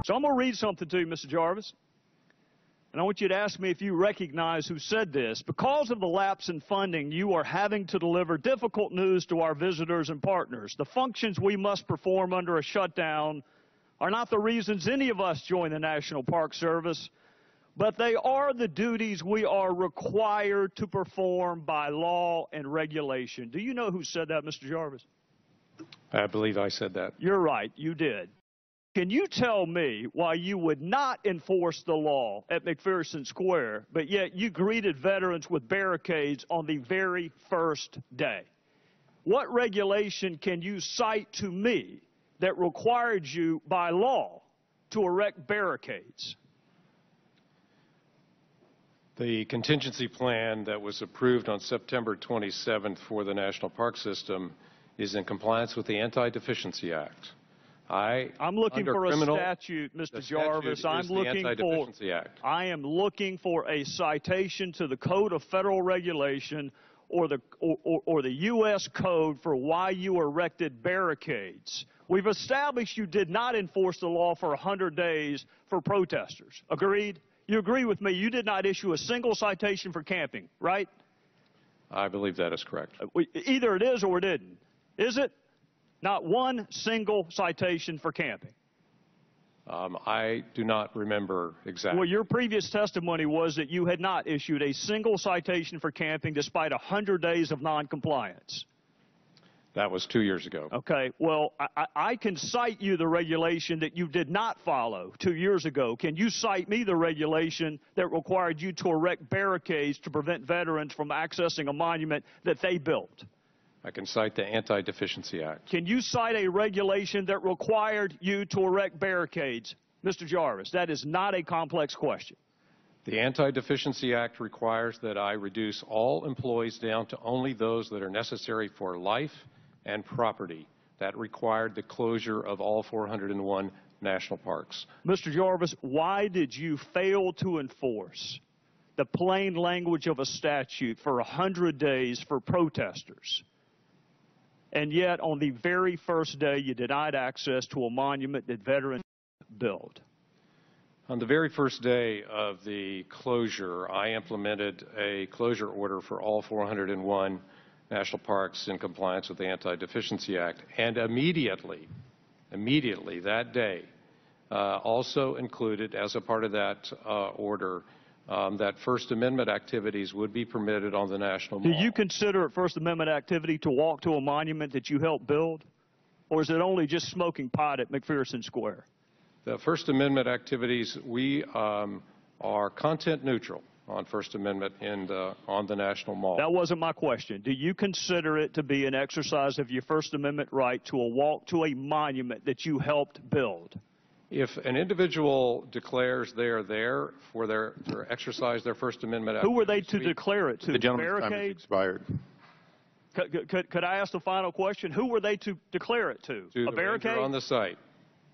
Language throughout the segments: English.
So I'm going to read something to you, Mr. Jarvis, and I want you to ask me if you recognize who said this. Because of the lapse in funding, you are having to deliver difficult news to our visitors and partners. The functions we must perform under a shutdown are not the reasons any of us join the National Park Service, but they are the duties we are required to perform by law and regulation. Do you know who said that, Mr. Jarvis? I believe I said that. You're right, you did. Can you tell me why you would not enforce the law at McPherson Square, but yet you greeted veterans with barricades on the very first day? What regulation can you cite to me that required you by law to erect barricades? The contingency plan that was approved on September 27th for the National Park System is in compliance with the Anti-Deficiency Act. I'm looking for a statute, Mr. Jarvis. I am looking for a citation to the Code of Federal Regulation or the U.S. Code for why you erected barricades. We've established you did not enforce the law for 100 days for protesters. Agreed? You agree with me? You did not issue a single citation for camping, right? I believe that is correct. Either it is or it isn't. Is it? Not one single citation for camping. I do not remember exactly. Well, your previous testimony was that you had not issued a single citation for camping despite 100 days of noncompliance. That was 2 years ago. Okay. Well, I can cite you the regulation that you did not follow 2 years ago. Can you cite me the regulation that required you to erect barricades to prevent veterans from accessing a monument that they built? I can cite the Anti-Deficiency Act. Can you cite a regulation that required you to erect barricades, Mr. Jarvis? That is not a complex question. The Anti-Deficiency Act requires that I reduce all employees down to only those that are necessary for life and property. That required the closure of all 401 national parks. Mr. Jarvis, why did you fail to enforce the plain language of a statute for 100 days for protesters? And yet, on the very first day, you denied access to a monument that veterans built. On the very first day of the closure, I implemented a closure order for all 401 national parks in compliance with the Anti-Deficiency Act. And immediately that day, also included as a part of that order, that First Amendment activities would be permitted on the National Mall. Do you consider it First Amendment activity to walk to a monument that you helped build? Or is it only just smoking pot at McPherson Square? The First Amendment activities, we are content neutral on First Amendment and on the National Mall. That wasn't my question. Do you consider it to be an exercise of your First Amendment right to a walk to a monument that you helped build? If an individual declares they're there for to exercise their First Amendment activities... Who were they to declare it to? The gentleman's time has expired. Could I ask the final question? Who were they to declare it to? To a barricade? On the site.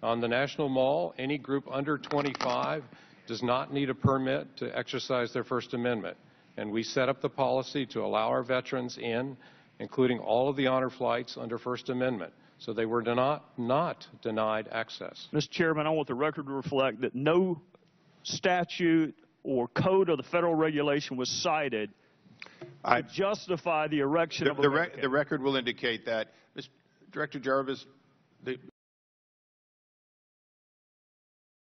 On the National Mall, any group under 25 does not need a permit to exercise their First Amendment. And we set up the policy to allow our veterans in, including all of the honor flights under First Amendment. So they were not denied access. Mr. Chairman, I want the record to reflect that no statute or code of the federal regulation was cited to justify the erection of a barricade. The record will indicate that. Director Jarvis,